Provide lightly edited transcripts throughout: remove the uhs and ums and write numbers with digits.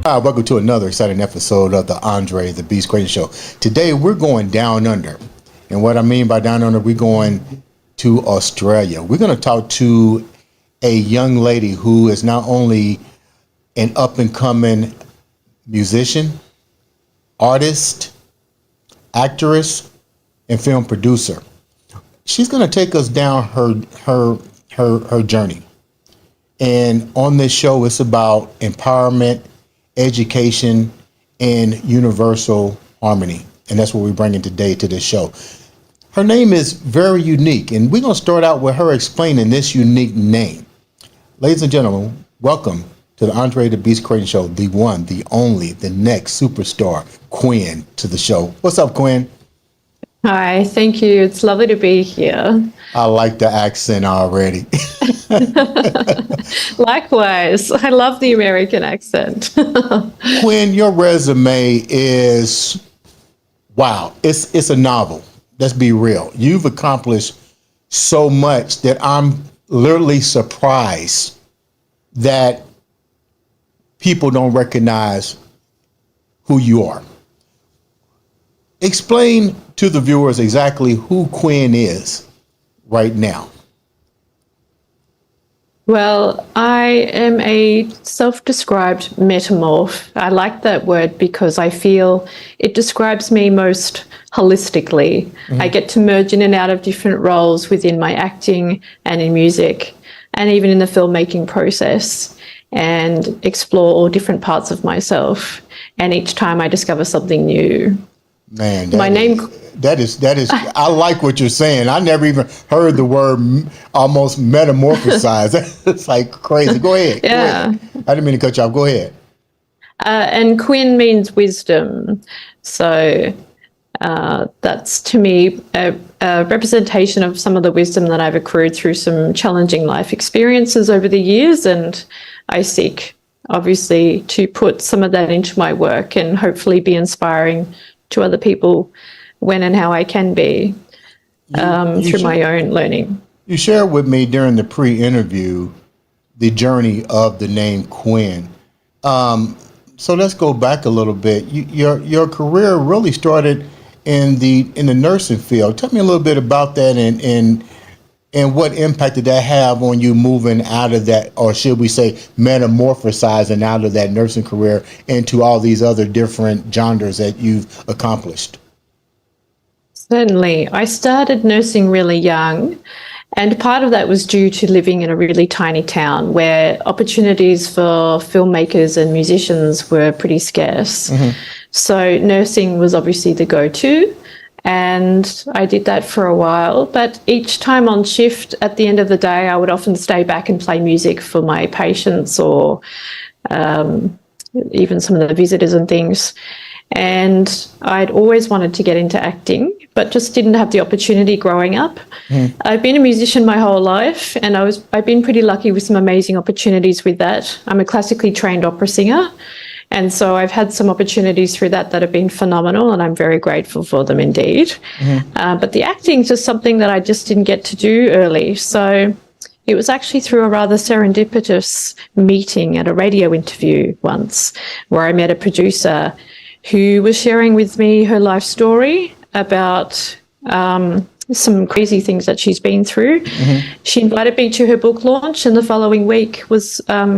Hi, welcome to another exciting episode of the Andre the Beast Quinn Show. Today we're going down under. And what I mean by down under, we're going to Australia. We're going to talk to a young lady who is not only an up-and-coming musician, artist, actress, and film producer. She's going to take us down her journey. And on this show, it's about empowerment, education, and universal harmony. And that's what we're bringing today to this show. Her name is very unique, and we're going to start out with her explaining this unique name. Ladies and gentlemen, welcome to the Andre the Beast Quinn Show, the one, the only, the next superstar, Quinn, to the show. What's up, Quinn? Hi, thank you. It's lovely to be here. I like the accent already. Likewise, I love the American accent. Quinn, your resume is, wow, it's a novel. Let's be real. You've accomplished so much that I'm literally surprised that people don't recognize who you are. Explain to the viewers exactly who Quinn is right now. Well, I am a self-described metamorph. I like that word because I feel it describes me most holistically. Mm-hmm. I get to merge in and out of different roles within my acting and in music and even in the filmmaking process and explore all different parts of myself. And each time I discover something new. Man, that is, I like what you're saying. I never even heard the word almost metamorphosize. It's like crazy. Go ahead. Yeah. Go ahead. I didn't mean to cut you off. Go ahead. And Quinn means wisdom. So that's to me a representation of some of the wisdom that I've accrued through some challenging life experiences over the years. And I seek, obviously, to put some of that into my work and hopefully be inspiring to other people when and how I can be through my own learning. You shared with me during the pre-interview the journey of the name Quinn. So let's go back a little bit. Your career really started in the nursing field. Tell me a little bit about that and what impact did that have on you moving out of that, or should we say metamorphosizing out of that nursing career into all these other different genres that you've accomplished? Certainly. I started nursing really young, and part of that was due to living in a really tiny town where opportunities for filmmakers and musicians were pretty scarce. Mm-hmm. So nursing was obviously the go-to. And I did that for a while, but each time on shift at the end of the day, I would often stay back and play music for my patients or even some of the visitors and things. And I'd always wanted to get into acting, but just didn't have the opportunity growing up. Mm. I've been a musician my whole life, and I've been pretty lucky with some amazing opportunities with that. I'm a classically trained opera singer. And so I've had some opportunities through that have been phenomenal, and I'm very grateful for them indeed. Mm-hmm. But the acting is just something that I just didn't get to do early. So it was actually through a rather serendipitous meeting at a radio interview once where I met a producer who was sharing with me her life story about some crazy things that she's been through. Mm-hmm. She invited me to her book launch, and the following week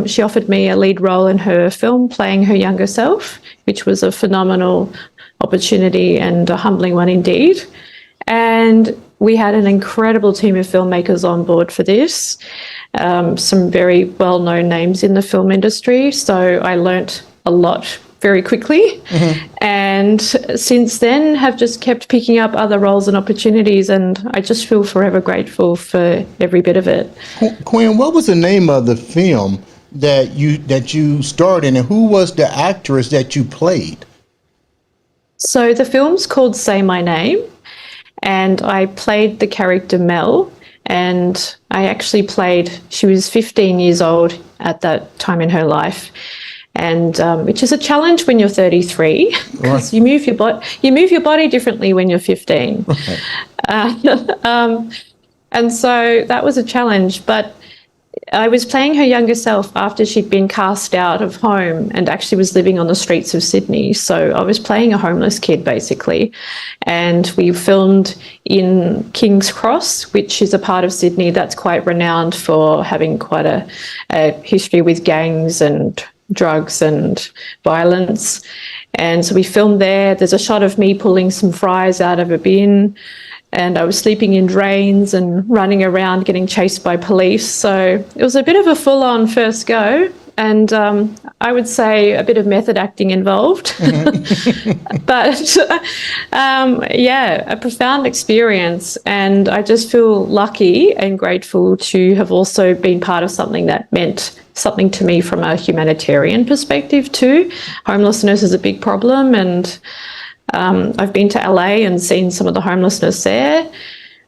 she offered me a lead role in her film playing her younger self, which was a phenomenal opportunity and a humbling one indeed. And we had an incredible team of filmmakers on board for this, some very well-known names in the film industry. So I learnt a lot very quickly. Mm-hmm. And since then have just kept picking up other roles and opportunities, and I just feel forever grateful for every bit of it. Quinn, what was the name of the film that you starred in, and who was the actress that you played? So the film's called Say My Name, and I played the character Mel, and I actually she was 15 years old at that time in her life. And which is a challenge when you're 33, because you move your body differently when you're 15. Right. And so that was a challenge. But I was playing her younger self after she'd been cast out of home and actually was living on the streets of Sydney. So I was playing a homeless kid, basically. And we filmed in King's Cross, which is a part of Sydney that's quite renowned for having quite a history with gangs and drugs and violence. And so we filmed there. There's a shot of me pulling some fries out of a bin, and I was sleeping in drains and running around getting chased by police. So it was a bit of a full-on first go, and I would say a bit of method acting involved. But yeah, a profound experience, and I just feel lucky and grateful to have also been part of something that meant something to me from a humanitarian perspective too. Homelessness is a big problem, and I've been to LA and seen some of the homelessness there.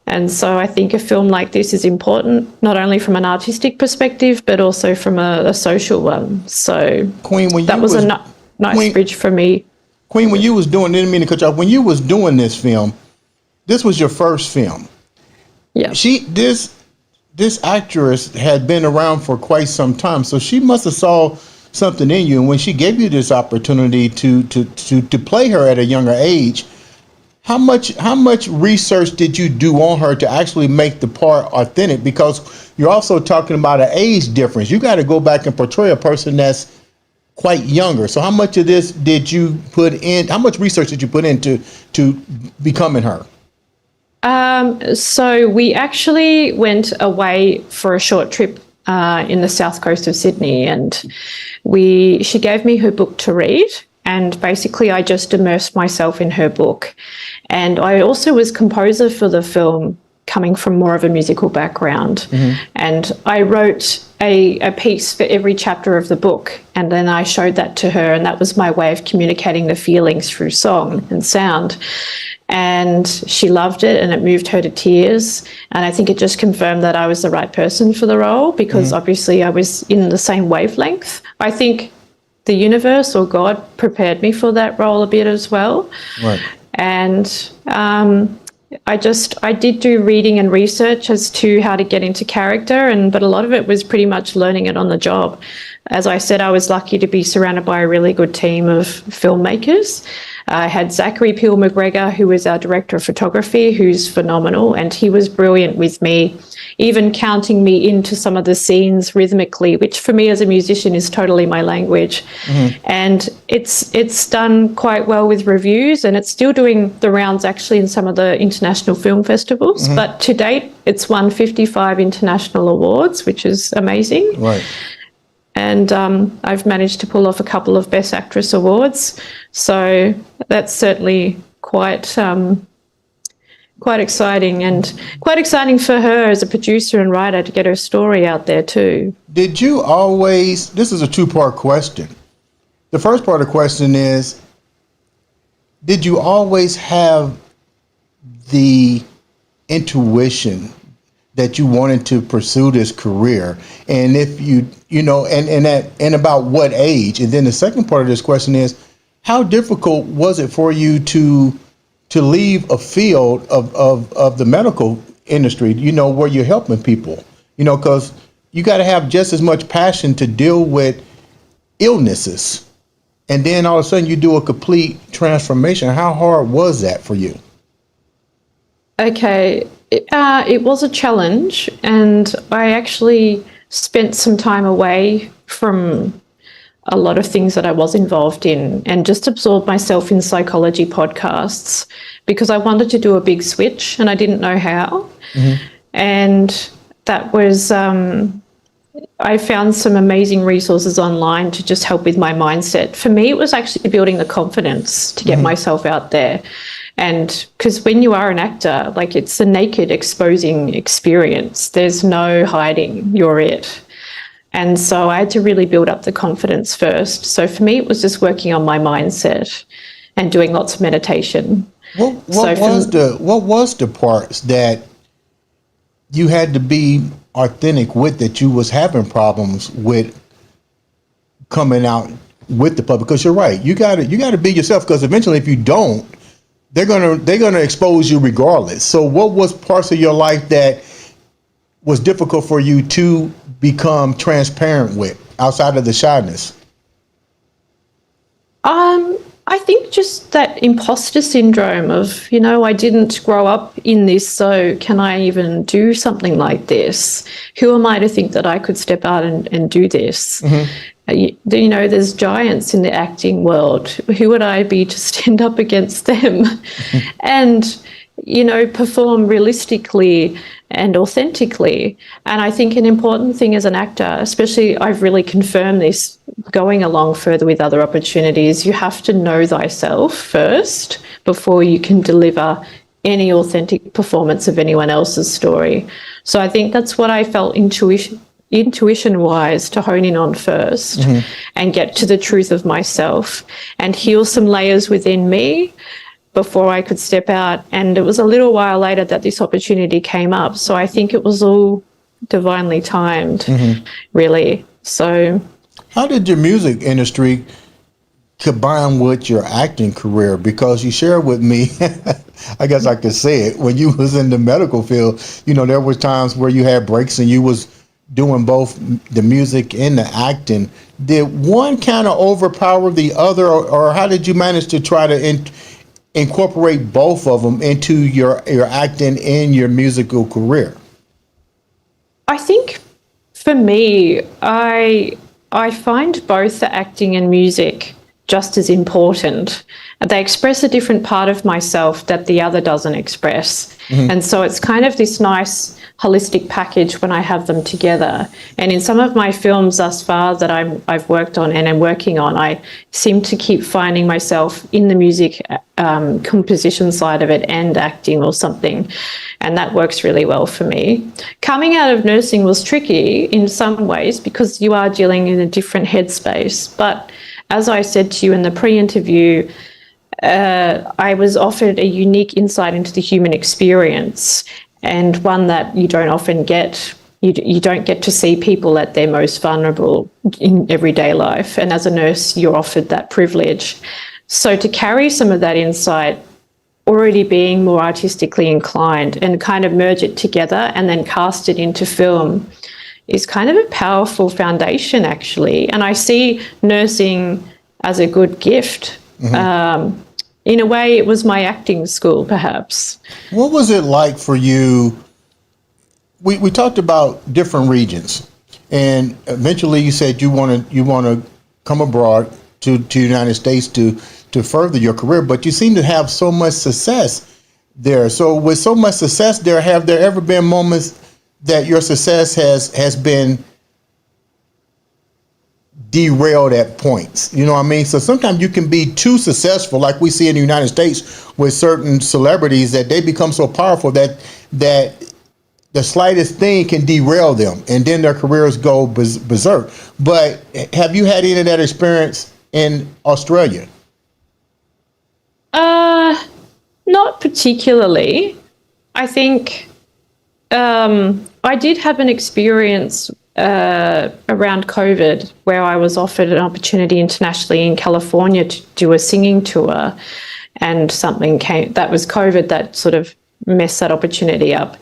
And so I think a film like this is important, not only from an artistic perspective, but also from a social one. So Queen, when that was a nice bridge for me. Queen, when you was doing, didn't mean to cut you off, when you was doing this film, this was your first film. Yeah. This actress had been around for quite some time, so she must have saw something in you. And when she gave you this opportunity to play her at a younger age, how much research did you do on her to actually make the part authentic? Because you're also talking about an age difference. You got to go back and portray a person that's quite younger. So how much of this did you put in? How much research did you put into becoming her? So we actually went away for a short trip in the south coast of Sydney, and she gave me her book to read, and basically I just immersed myself in her book. And I also was composer for the film, coming from more of a musical background. And I wrote a piece for every chapter of the book, and then I showed that to her, and that was my way of communicating the feelings through song and sound. And she loved it, and it moved her to tears. And I think it just confirmed that I was the right person for the role, because obviously I was in the same wavelength. I think the universe or God prepared me for that role a bit as well. Right. And I did do reading and research as to how to get into character, but a lot of it was pretty much learning it on the job. As I said, I was lucky to be surrounded by a really good team of filmmakers. I had Zachary Peel McGregor, who was our director of photography, who's phenomenal, and he was brilliant with me, even counting me into some of the scenes rhythmically, which for me as a musician is totally my language. And it's done quite well with reviews, and it's still doing the rounds actually in some of the international film festivals. But to date, it's won 55 international awards, which is amazing. Right. And I've managed to pull off a couple of Best Actress awards. So that's certainly quite exciting, and quite exciting for her as a producer and writer to get her story out there too. Did you always, this is a two-part question. The first part of the question is, did you always have the intuition that you wanted to pursue this career? And if and about what age? And then the second part of this question is, how difficult was it for you to leave a field of the medical industry, where you're helping people, because you got to have just as much passion to deal with illnesses. And then all of a sudden you do a complete transformation. How hard was that for you? Okay. It was a challenge, and I actually spent some time away from a lot of things that I was involved in, and just absorbed myself in psychology podcasts, because I wanted to do a big switch and I didn't know how. And that was, I found some amazing resources online to just help with my mindset. For me, it was actually building the confidence to get myself out there. And because when you are an actor, like, it's a naked exposing experience. There's no hiding, you're it. And so I had to really build up the confidence first. So for me, it was just working on my mindset and doing lots of meditation. What was the parts that you had to be authentic with, that you was having problems with coming out with the public? Because you're right, you got to be yourself, because eventually if you don't, they're gonna expose you regardless. So what was parts of your life that was difficult for you to become transparent with outside of the shyness? I think just that imposter syndrome of, I didn't grow up in this, so can I even do something like this? Who am I to think that I could step out and do this? There's giants in the acting world. Who would I be to stand up against them? And, perform realistically and authentically. And I think an important thing as an actor, especially I've really confirmed this going along further with other opportunities, you have to know thyself first before you can deliver any authentic performance of anyone else's story. So I think that's what I felt intuition-wise to hone in on first and get to the truth of myself and heal some layers within me before I could step out. And it was a little while later that this opportunity came up. So I think it was all divinely timed, really. So how did your music industry combine with your acting career? Because you shared with me, I guess I could say it, when you was in the medical field, there were times where you had breaks and you was doing both the music and the acting. Did one kind of overpower the other, or how did you manage to try to incorporate both of them into your acting and your musical career? I think for me, I find both the acting and music just as important. They express a different part of myself that the other doesn't express. And so it's kind of this nice holistic package when I have them together. And in some of my films thus far that I've worked on and am working on, I seem to keep finding myself in the music composition side of it and acting or something. And that works really well for me. Coming out of nursing was tricky in some ways because you are dealing in a different headspace. But as I said to you in the pre-interview, I was offered a unique insight into the human experience, and one that you don't often get. You don't get to see people at their most vulnerable in everyday life. And as a nurse, you're offered that privilege. So to carry some of that insight, already being more artistically inclined, and kind of merge it together and then cast it into film is kind of a powerful foundation, actually. And I see nursing as a good gift. In a way, it was my acting school, perhaps. What was it like for you? We talked about different regions, and eventually you said you want to come abroad to the United States to further your career, but you seem to have so much success there. So with so much success there, have there ever been moments that your success has been derailed at points? You know what I mean? So sometimes you can be too successful, like we see in the United States with certain celebrities, that they become so powerful that the slightest thing can derail them, and then their careers go berserk. But have you had any of that experience in Australia? Not particularly. I think I did have an experience around COVID where I was offered an opportunity internationally in California to do a singing tour, and something came, that was COVID, that sort of messed that opportunity up.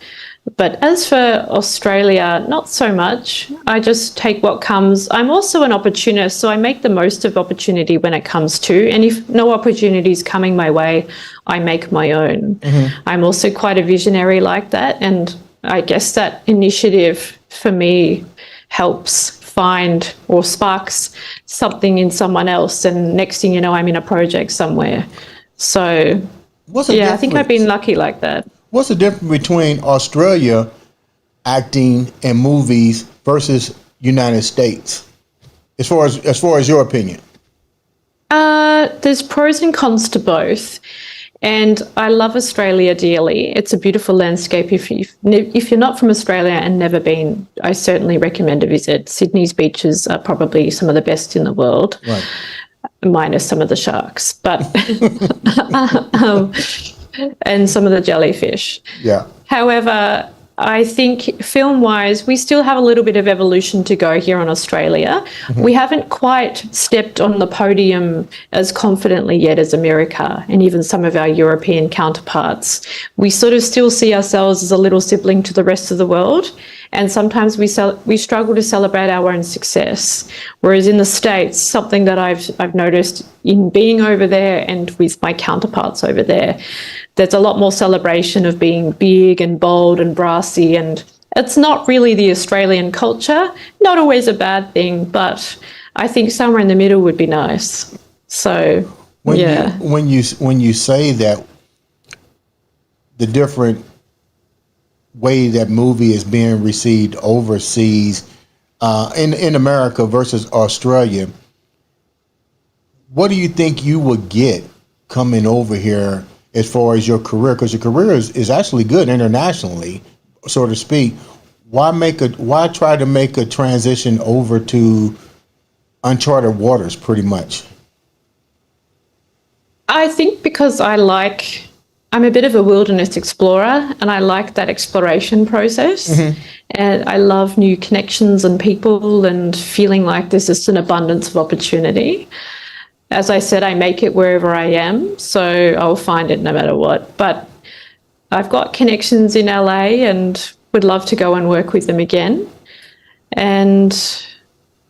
But as for Australia, not so much. I just take what comes. I'm also an opportunist, so I make the most of opportunity when it comes to. And if no opportunity is coming my way, I make my own. I'm also quite a visionary like that. And I guess that initiative for me helps find or sparks something in someone else. And next thing you know, I'm in a project somewhere. So, yeah, I think I've been lucky like that. What's the difference between Australia acting and movies versus United States, as far as your opinion? There's pros and cons to both, and I love Australia dearly. It's a beautiful landscape. If you're not from Australia and never been, I certainly recommend a visit. Sydney's beaches are probably some of the best in the world, right, minus some of the sharks, but. And some of the jellyfish. Yeah. However, I think film-wise, we still have a little bit of evolution to go here in Australia. We haven't quite stepped on the podium as confidently yet as America and even some of our European counterparts. We sort of still see ourselves as a little sibling to the rest of the world, and sometimes we struggle to celebrate our own success. Whereas in the States, something that I've noticed in being over there and with my counterparts over there, there's a lot more celebration of being big and bold and brassy, and it's not really the Australian culture. Not always a bad thing, but I think somewhere in the middle would be nice. So, when yeah. when you say that the different way that movie is being received overseas, in America versus Australia, what do you think you would get coming over here as far as your career? Because your career is actually good internationally, so to speak. Why try to make a transition over to uncharted waters, pretty much? I think because I'm a bit of a wilderness explorer, and I like that exploration process. And I love new connections and people and feeling like there's just an abundance of opportunity. As I said, I make it wherever I am, so I'll find it no matter what. But I've got connections in LA and would love to go and work with them again. And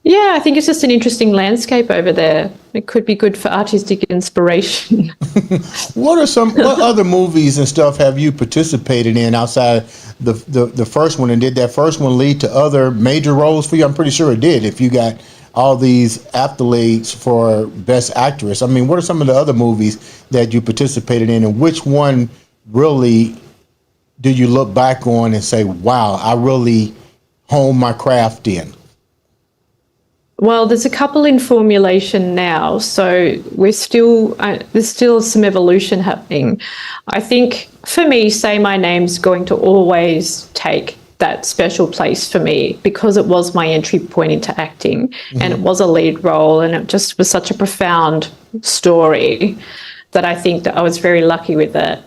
yeah, I think it's just an interesting landscape over there. It could be good for artistic inspiration. What other movies and stuff have you participated in outside the first one? And did that first one lead to other major roles for you? I'm pretty sure it did. If you got all these accolades for Best Actress, I mean, what are some of the other movies that you participated in, and which one really do you look back on and say, wow, I really honed my craft in? Well, there's a couple in formulation now, so there's still some evolution happening. I think for me, Say My Name's going to always take that special place for me because it was my entry point into acting, and it was a lead role, and it just was such a profound story that I think that I was very lucky with that.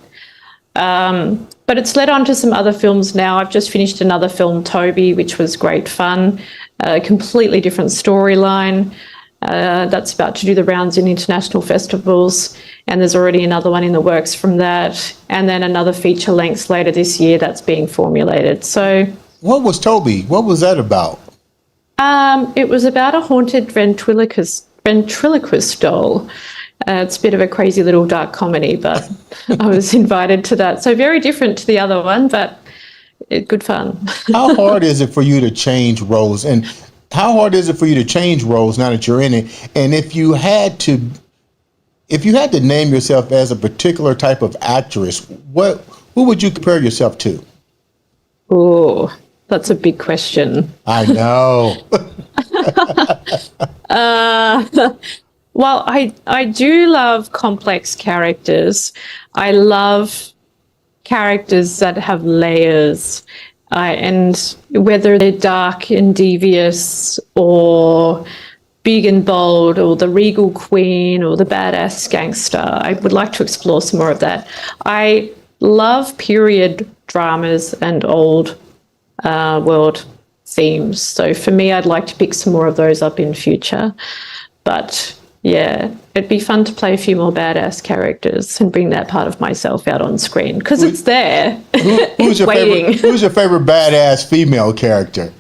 But it's led on to some other films now. I've just finished another film, Toby, which was great fun. A completely different storyline. That's about to do the rounds in international festivals, and there's already another one in the works from that, and then another feature length later this year that's being formulated. So, what was Toby? What was that about? It was about a haunted ventriloquist doll. It's a bit of a crazy little dark comedy, but I was invited to that. So very different to the other one, but good fun. How hard is it for you to change roles? And how hard is it for you to change roles now that you're in it? And if you had to name yourself as a particular type of actress, who would you compare yourself to? Oh, that's a big question. I know. Well, I do love complex characters. I love characters that have layers, and whether they're dark and devious or big and bold, or the regal queen or the badass gangster. I would like to explore some more of that. I love period dramas and old world themes. So for me, I'd like to pick some more of those up in future. But yeah, it'd be fun to play a few more badass characters and bring that part of myself out on screen, because it's there. Who's your waiting. Who's your favorite badass female character?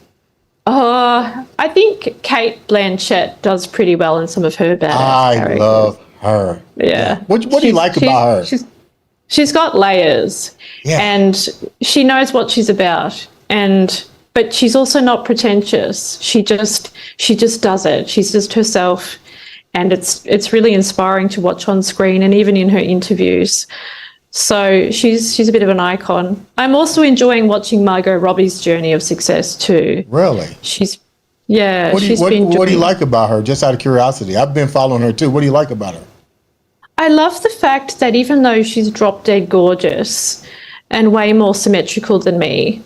I think Kate Blanchett does pretty well in some of her badass characters. I love her. Yeah. What do you like about her? She's got layers, and she knows what she's about, but she's also not pretentious. She just does it. She's just herself. And it's really inspiring to watch on screen and even in her interviews. So she's a bit of an icon. I'm also enjoying watching Margot Robbie's journey of success too. Really? What do you like about her, just out of curiosity? I've been following her too. What do you like about her? I love the fact that even though she's drop dead gorgeous and way more symmetrical than me,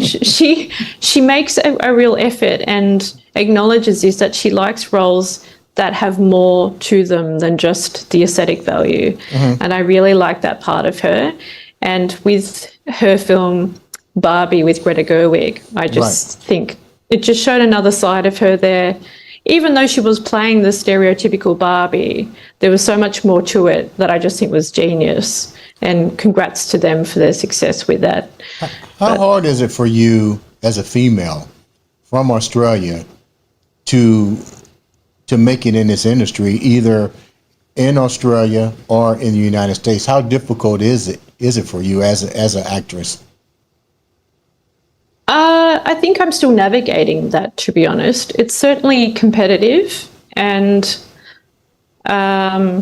she makes a real effort and acknowledges that she likes roles that have more to them than just the aesthetic value. And I really like that part of her. And with her film Barbie with Greta Gerwig. I just think it just showed another side of her there. Even though she was playing the stereotypical Barbie, there was so much more to it that I just think was genius. And congrats to them for their success with that. How hard is it for you as a female from Australia to make it in this industry, either in Australia or in the United States? How difficult is it for you as an actress? I think I'm still navigating that, to be honest. It's certainly competitive, and I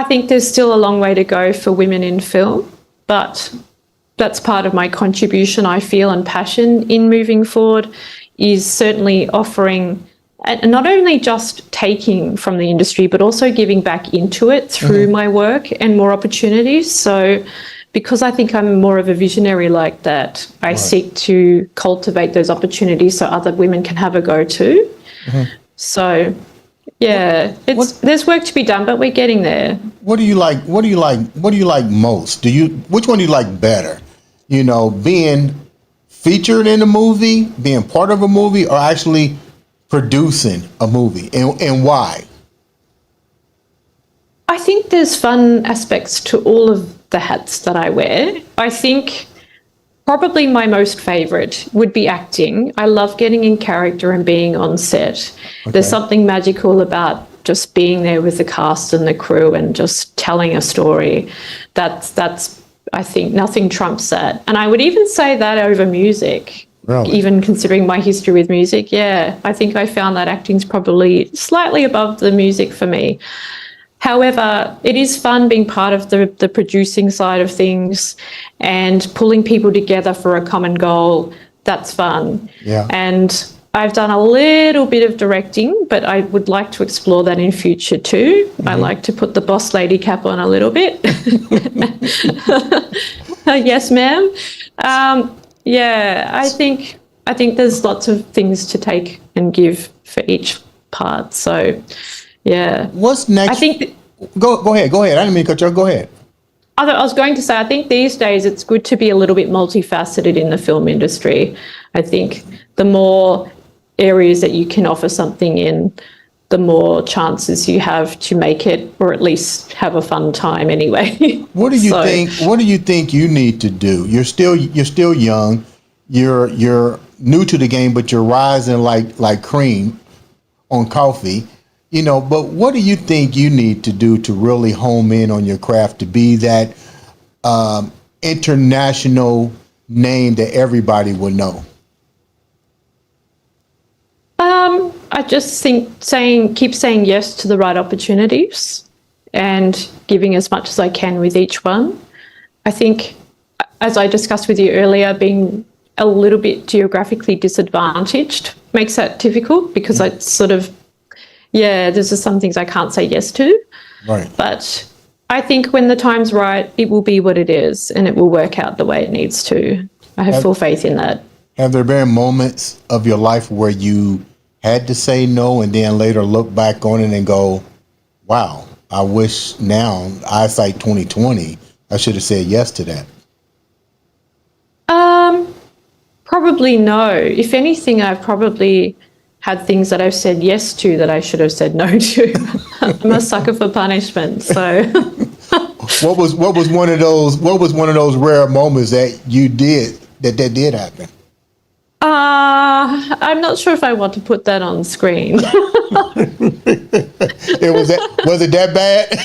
think there's still a long way to go for women in film, but that's part of my contribution, I feel, and passion in moving forward, is certainly offering, and not only just taking from the industry, but also giving back into it through my work and more opportunities. So because I think I'm more of a visionary like that, I seek to cultivate those opportunities so other women can have a go too. So yeah, there's work to be done, but we're getting there. What do you like? What do you like most? Which one do you like better? You know, being featured in a movie, being part of a movie, or actually producing a movie, and why? I think there's fun aspects to all of the hats that I wear. I think probably my most favorite would be acting. I love getting in character and being on set. There's something magical about just being there with the cast and the crew and just telling a story. That's I think nothing trumps that. And I would even say that over music. Really? Even considering my history with music, yeah, I think I found that acting's probably slightly above the music for me. However, it is fun being part of the producing side of things and pulling people together for a common goal. That's fun. Yeah. And I've done a little bit of directing, but I would like to explore that in future too. I like to put the boss lady cap on a little bit. Yes, ma'am. Yeah, I think there's lots of things to take and give for each part. So, yeah. What's next? I think. Go ahead. I didn't mean to cut you off. Go ahead. I was going to say, I think these days it's good to be a little bit multifaceted in the film industry. I think the more areas that you can offer something in, the more chances you have to make it, or at least have a fun time anyway. What do you think? What do you think you need to do? You're still young. You're new to the game, but you're rising like cream on coffee. You know, but what do you think you need to do to really hone in on your craft, to be that international name that everybody will know? I just think keep saying yes to the right opportunities and giving as much as I can with each one. I think, as I discussed with you earlier, being a little bit geographically disadvantaged makes that difficult, because I sort of, there's just some things I can't say yes to. Right. But I think when the time's right, it will be what it is and it will work out the way it needs to. I have full faith in that. Have there been moments of your life where you had to say no and then later look back on it and go, wow, I wish now, hindsight 2020, I should have said yes to that? Probably no. If anything, I've probably had things that I've said yes to that I should have said no to. I'm a sucker for punishment. So what was one of those rare moments that you did that did happen? I'm not sure if I want to put that on screen. Was it that bad?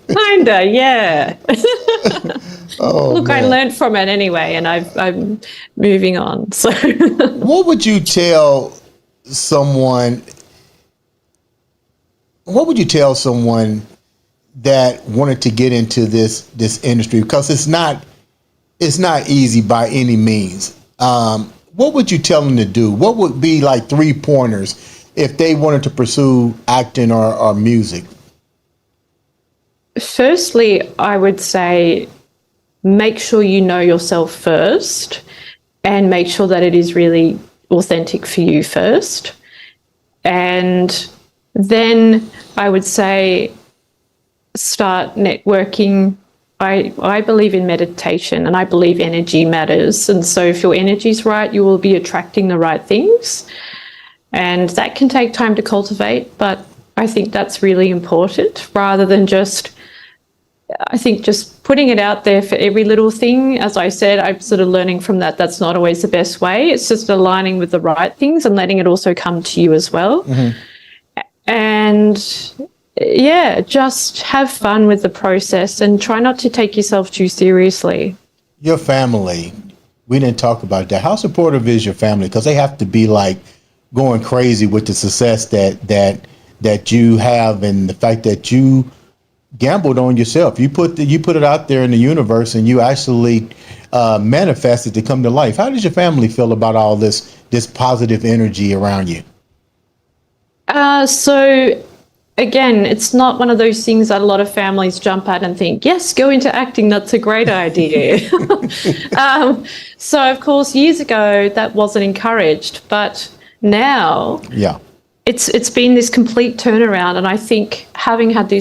Kinda, yeah. Oh, look, man. I learned from it anyway, and I'm moving on. So, what would you tell someone? What would you tell someone that wanted to get into this industry? Because it's not easy by any means. What would you tell them to do? What would be like 3 pointers if they wanted to pursue acting or music? Firstly, I would say make sure you know yourself first, and make sure that it is really authentic for you first. And then I would say start networking I believe in meditation, and I believe energy matters. And so if your energy's right, you will be attracting the right things. And that can take time to cultivate, but I think that's really important, rather than just putting it out there for every little thing. As I said, I'm sort of learning from that. That's not always the best way. It's just aligning with the right things and letting it also come to you as well. Mm-hmm. And yeah, just have fun with the process and try not to take yourself too seriously. Your family, we didn't talk about that. How supportive is your family? Because they have to be like going crazy with the success that you have, and the fact that you gambled on yourself. You put it out there in the universe, and you actually manifested to come to life. How does your family feel about all this positive energy around you? So again, it's not one of those things that a lot of families jump at and think, yes, go into acting, that's a great idea. So of course, years ago, that wasn't encouraged, but now it's been this complete turnaround. And I think having had the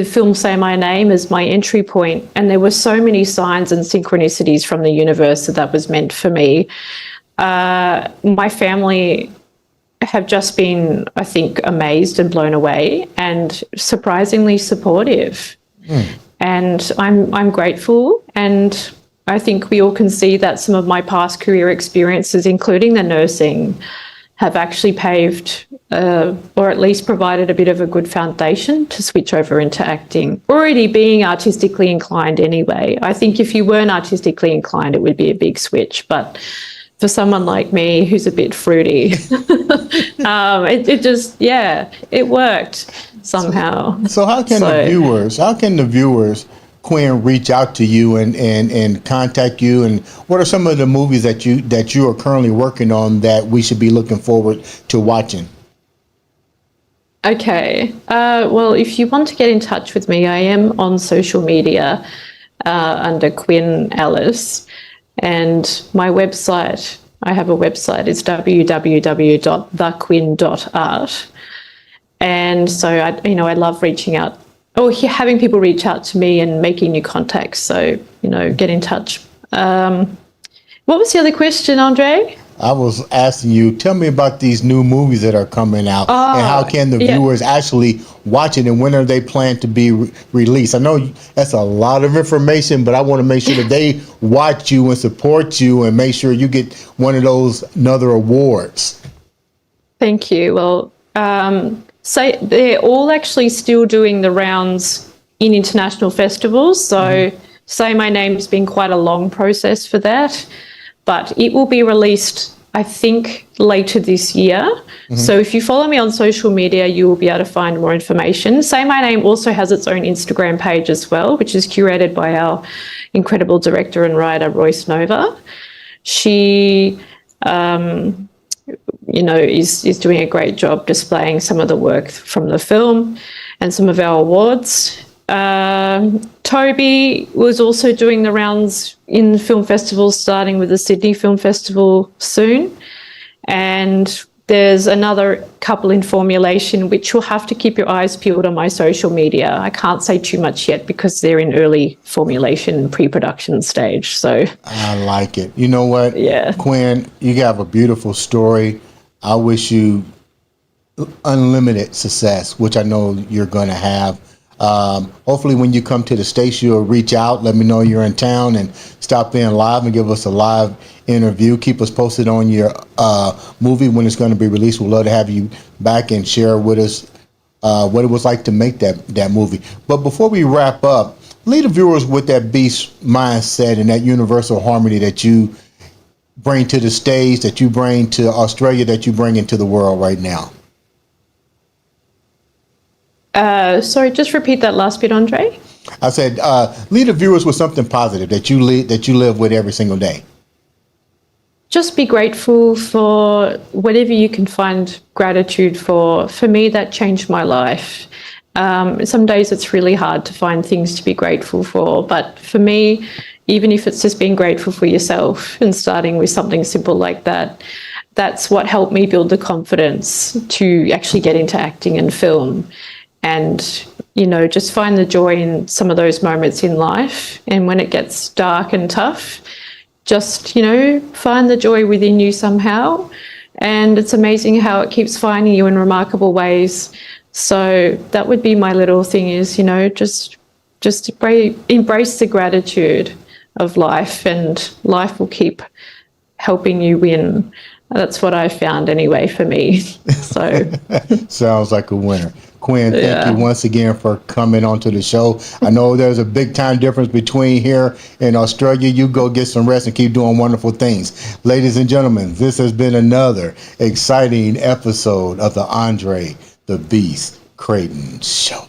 film Say My Name as my entry point, and there were so many signs and synchronicities from the universe that was meant for me. My family have just been, I think, amazed and blown away, and surprisingly supportive. And I'm grateful, and I think we all can see that some of my past career experiences, including the nursing, have actually paved or at least provided a bit of a good foundation to switch over into acting. Already being artistically inclined anyway. I think if you weren't artistically inclined, it would be a big switch. But for someone like me who's a bit fruity, it worked somehow. So how can the viewers, Quinn, reach out to you and contact you? And what are some of the movies that you are currently working on that we should be looking forward to watching? Okay. Well, if you want to get in touch with me, I am on social media under Quinn Ellis. And my website, I have a website, it's www.thequinn.art. And so I love reaching out, having people reach out to me and making new contacts. So, get in touch. What was the other question, Andre? I was asking you, tell me about these new movies that are coming out, and how can the viewers actually watch it, and when are they planned to be released? I know that's a lot of information, but I want to make sure that they watch you and support you and make sure you get one of those another awards. Thank you. Well, so they're all actually still doing the rounds in international festivals. So Say My Name's been quite a long process for that. But it will be released, I think, later this year. Mm-hmm. So if you follow me on social media, you will be able to find more information. Say My Name also has its own Instagram page as well, which is curated by our incredible director and writer, Royce Nova. She, is doing a great job displaying some of the work from the film and some of our awards. Toby was also doing the rounds in film festivals, starting with the Sydney Film Festival soon. And there's another couple in formulation, which you'll have to keep your eyes peeled on my social media. I can't say too much yet because they're in early formulation and pre-production stage. So I like it. You know what? Yeah. Quinn, you have a beautiful story. I wish you unlimited success, which I know you're going to have. Hopefully when you come to the States, you'll reach out, let me know you're in town, and stop in live and give us a live interview. Keep us posted on your movie when it's going to be released. We'd love to have you back and share with us what it was like to make that movie. But before we wrap up, leave the viewers with that beast mindset and that universal harmony that you bring to the stage, that you bring to Australia, that you bring into the world right now. Sorry, just repeat that last bit, Andre. I said, leave the viewers with something positive that you live with every single day. Just be grateful for whatever you can find gratitude for. For me, that changed my life. Some days it's really hard to find things to be grateful for, but for me, even if it's just being grateful for yourself and starting with something simple like that, that's what helped me build the confidence to actually get into acting and film. And just find the joy in some of those moments in life. And when it gets dark and tough, just, find the joy within you somehow. And it's amazing how it keeps finding you in remarkable ways. So that would be my little thing is, just embrace the gratitude of life, and life will keep helping you win. That's what I found anyway for me. So sounds like a winner. Quinn, thank you once again for coming onto the show. I know there's a big time difference between here and Australia. You go get some rest and keep doing wonderful things. Ladies and gentlemen, this has been another exciting episode of the Andre the Beast Creighton Show.